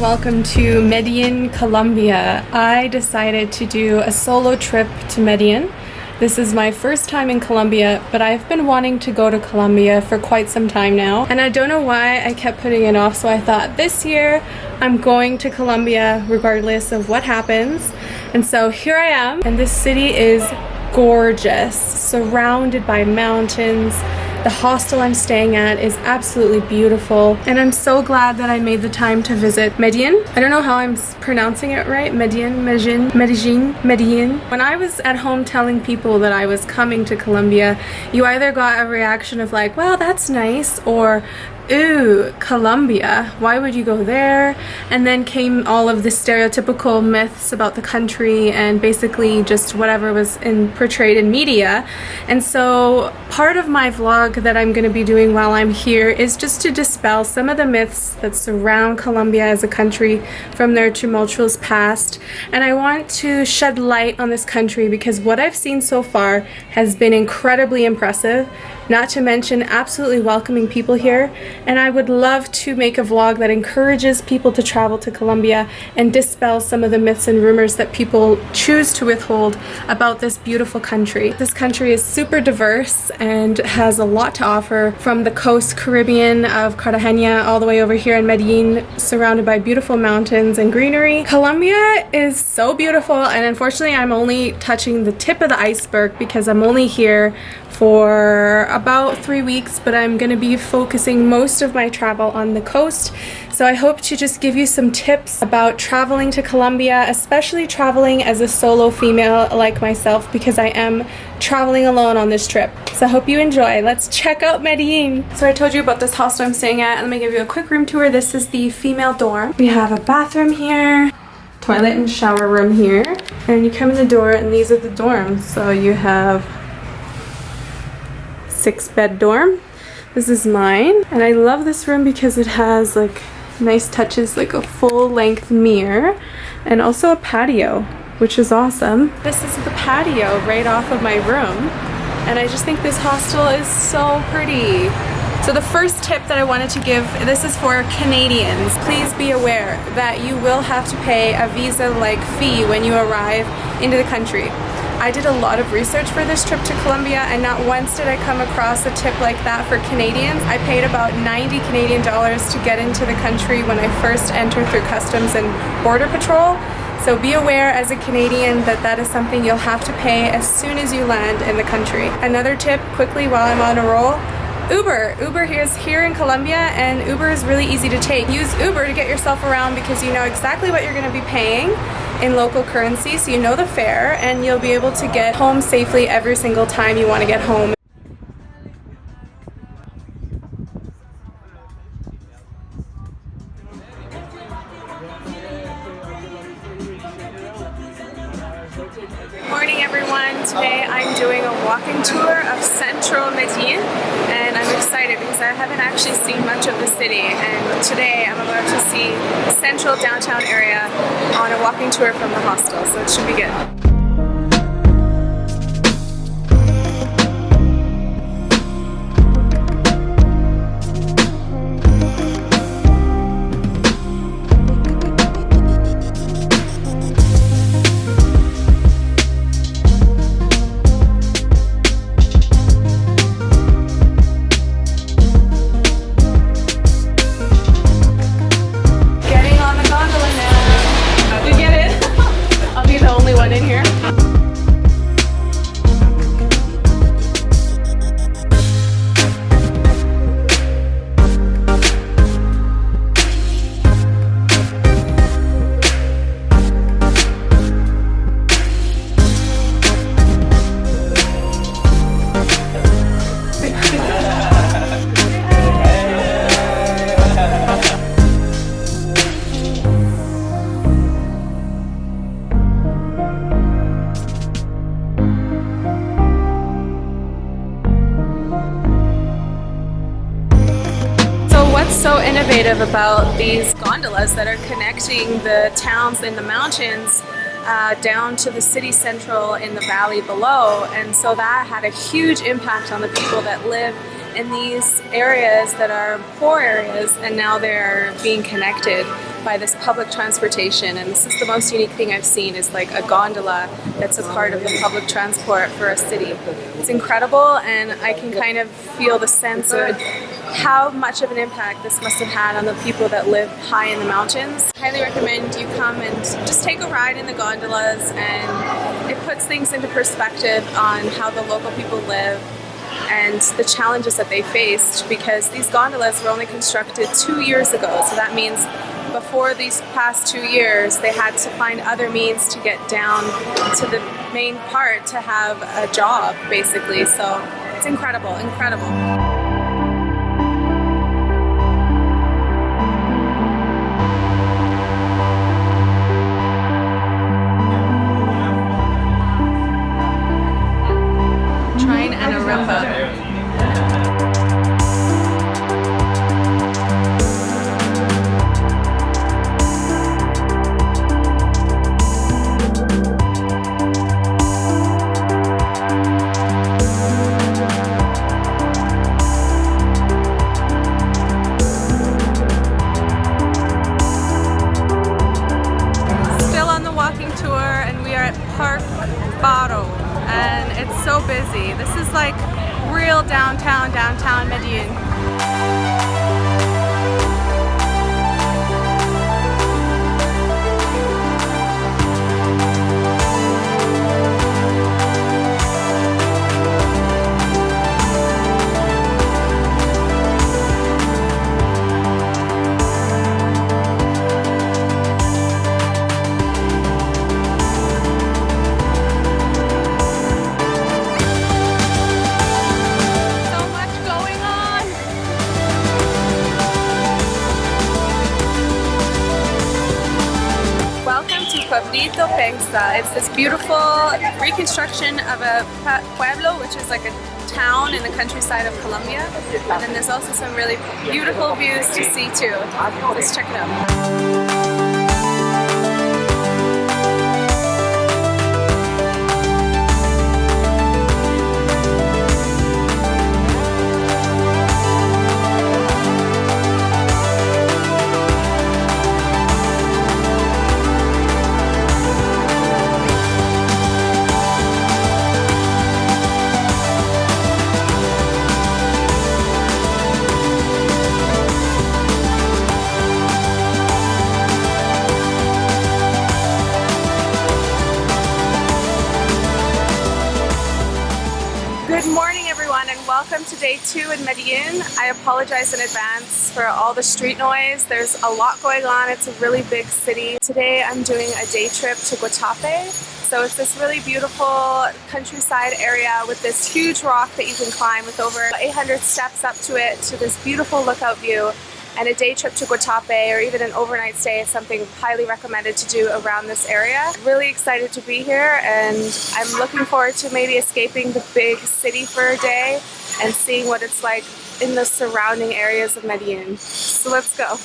welcome to Medellin, Colombia. I decided to do a solo trip to Medellin. This is my first time in Colombia, but I've been wanting to go to Colombia for quite some time now, and I don't know why I kept putting it off, so I thought this year I'm going to Colombia regardless of what happens. And so here I am, and this city is gorgeous, surrounded by mountains. The hostel I'm staying at is absolutely beautiful, and I'm so glad that I made the time to visit Medellin. I don't know how I'm pronouncing it right. Medellin. When I was at home telling people that I was coming to Colombia, you either got a reaction of like, well, that's nice, or ooh, Colombia, why would you go there? And then came all of the stereotypical myths about the country and basically just whatever was portrayed in media. And so part of my vlog that I'm going to be doing while I'm here is just to dispel some of the myths that surround Colombia as a country from their tumultuous past. And I want to shed light on this country because what I've seen so far has been incredibly impressive, not to mention absolutely welcoming people here. And I would love to make a vlog that encourages people to travel to Colombia and dispel some of the myths and rumors that people choose to withhold about this beautiful country. This country is super diverse and has a lot to offer, from the coast Caribbean of Cartagena all the way over here in Medellin, surrounded by beautiful mountains and greenery. Colombia is so beautiful, and unfortunately I'm only touching the tip of the iceberg because I'm only here for about 3 weeks, but I'm going to be focusing most of my travel on the coast. So I hope to just give you some tips about traveling to Colombia, especially traveling as a solo female like myself, because I am traveling alone on this trip. So I hope you enjoy. Let's check out Medellin. So I told you about this hostel I'm staying at. Let me give you a quick room tour. This is the female dorm. We have a bathroom here, toilet and shower room here, and you come in the door and these are the dorms. So you have 6-bed dorm. This is mine, and I love this room because it has like nice touches, like a full-length mirror and also a patio, which is awesome. This is the patio right off of my room, and I just think this hostel is so pretty. So the first tip that I wanted to give, this is for Canadians. Please be aware that you will have to pay a visa-like fee when you arrive into the country. I did a lot of research for this trip to Colombia, and not once did I come across a tip like that for Canadians. I paid about 90 Canadian dollars to get into the country when I first entered through Customs and Border Patrol. So be aware as a Canadian that that is something you'll have to pay as soon as you land in the country. Another tip quickly while I'm on a roll, Uber. Uber is here in Colombia, and Uber is really easy to take. Use Uber to get yourself around because you know exactly what you're going to be paying in local currency, so you know the fare, and you'll be able to get home safely every single time you want to get home. Morning everyone, today I'm doing a walking tour of central Medellin, and I'm excited because I haven't actually seen much of the city, and today I'm about to see the central downtown area on a walking tour from the hostel, so it should be good. So innovative about these gondolas that are connecting the towns in the mountains down to the city central in the valley below, and so that had a huge impact on the people that live in these areas that are poor areas, and now they're being connected by this public transportation, and this is the most unique thing I've seen, is like a gondola that's a part of the public transport for a city. It's incredible, and I can kind of feel the sense of how much of an impact this must have had on the people that live high in the mountains. I highly recommend you come and just take a ride in the gondolas, and it puts things into perspective on how the local people live and the challenges that they faced, because these gondolas were only constructed 2 years ago. So that means before these past 2 years, they had to find other means to get down to the main part to have a job, basically. So it's incredible, incredible. And it's so busy. This is like real downtown Medellin. It's this beautiful reconstruction of a pueblo, which is like a town in the countryside of Colombia. And then there's also some really beautiful views to see too. Let's check it out. Welcome to day 2 in Medellin. I apologize in advance for all the street noise. There's a lot going on. It's a really big city. Today I'm doing a day trip to Guatapé. So it's this really beautiful countryside area with this huge rock that you can climb with over 800 steps up to it, to this beautiful lookout view. And a day trip to Guatapé, or even an overnight stay, is something highly recommended to do around this area. Really excited to be here, and I'm looking forward to maybe escaping the big city for a day and seeing what it's like in the surrounding areas of Medellin. So let's go.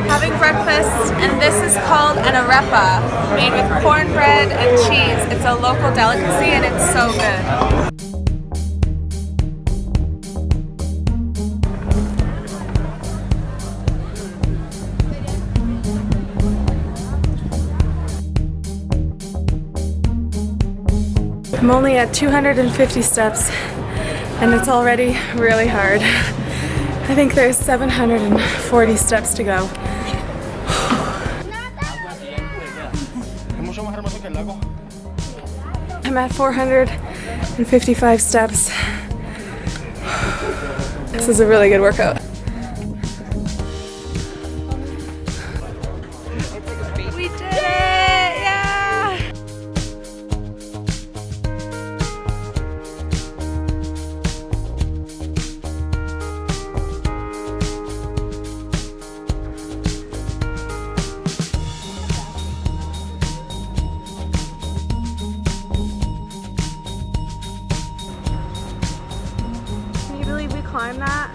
Having breakfast, and this is called an arepa, made with cornbread and cheese. It's a local delicacy and it's so good. I'm only at 250 steps and it's already really hard. I think there's 740 steps to go. I'm at 455 steps. This is a really good workout. We did it! Yeah! Can you believe we climbed that?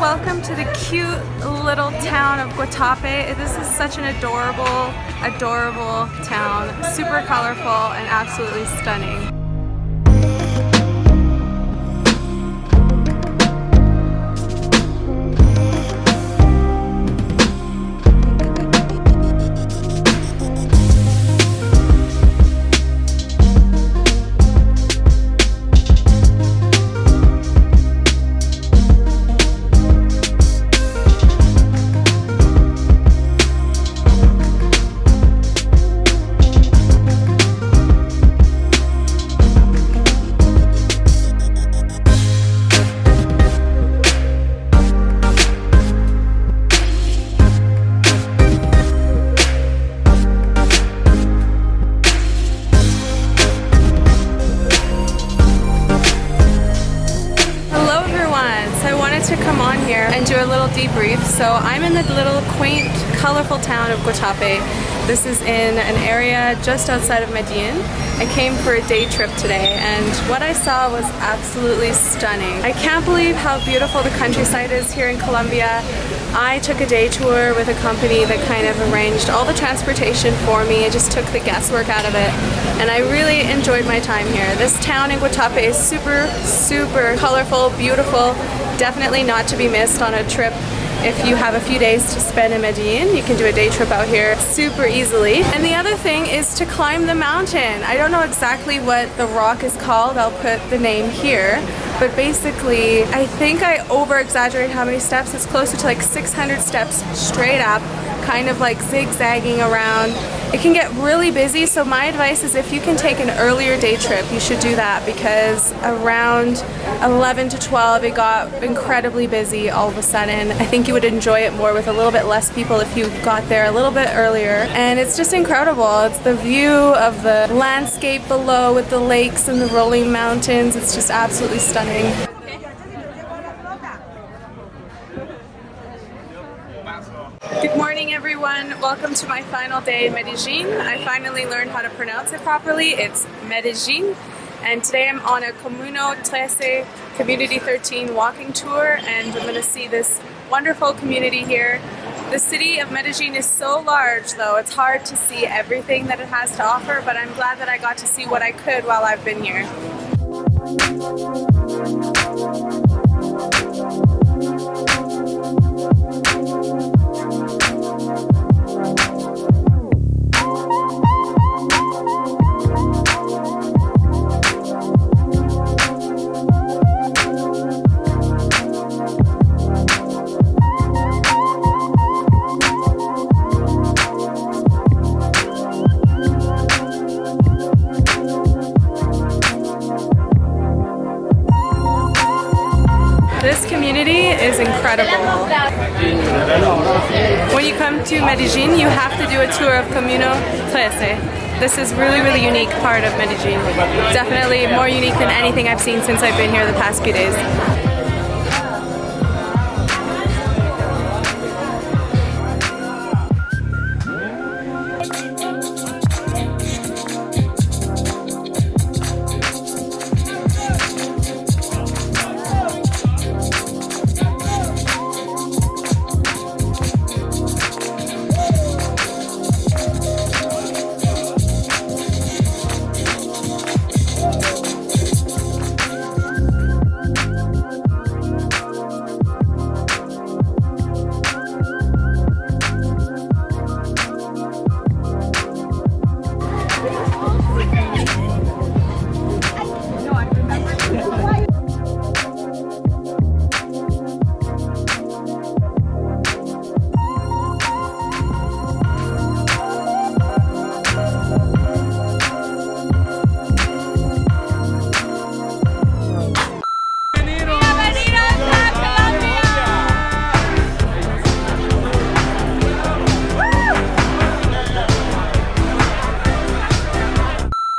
welcome to the cute little town of Guatapé. This is such an adorable, adorable town. Super colorful and absolutely stunning. To come on here and do a little debrief. So I'm in the little quaint, colorful town of Guatapé. This is in an area just outside of Medellin. I came for a day trip today and what I saw was absolutely stunning. I can't believe how beautiful the countryside is here in Colombia. I took a day tour with a company that kind of arranged all the transportation for me. It just took the guesswork out of it and I really enjoyed my time here. This town in Guatapé is super, super colorful, beautiful. Definitely not to be missed on a trip. If you have a few days to spend in Medellin, you can do a day trip out here super easily. And the other thing is to climb the mountain. I don't know exactly what the rock is called. I'll put the name here. But basically, I think I over-exaggerated how many steps. It's closer to like 600 steps straight up, kind of like zigzagging around. It can get really busy, so my advice is if you can take an earlier day trip, you should do that because around 11 to 12 it got incredibly busy all of a sudden. I think you would enjoy it more with a little bit less people if you got there a little bit earlier. And it's just incredible. It's the view of the landscape below with the lakes and the rolling mountains. It's just absolutely stunning. Good morning everyone, welcome to my final day in Medellin. I finally learned how to pronounce it properly. It's Medellin and today I'm on a Comuna 13, Community 13 walking tour and I'm going to see this wonderful community here. The city of Medellin is so large though, it's hard to see everything that it has to offer, but I'm glad that I got to see what I could while I've been here. This community is incredible. When you come to Medellin, you have to do a tour of Comuna 13. This is really, really unique part of Medellin. Definitely more unique than anything I've seen since I've been here the past few days.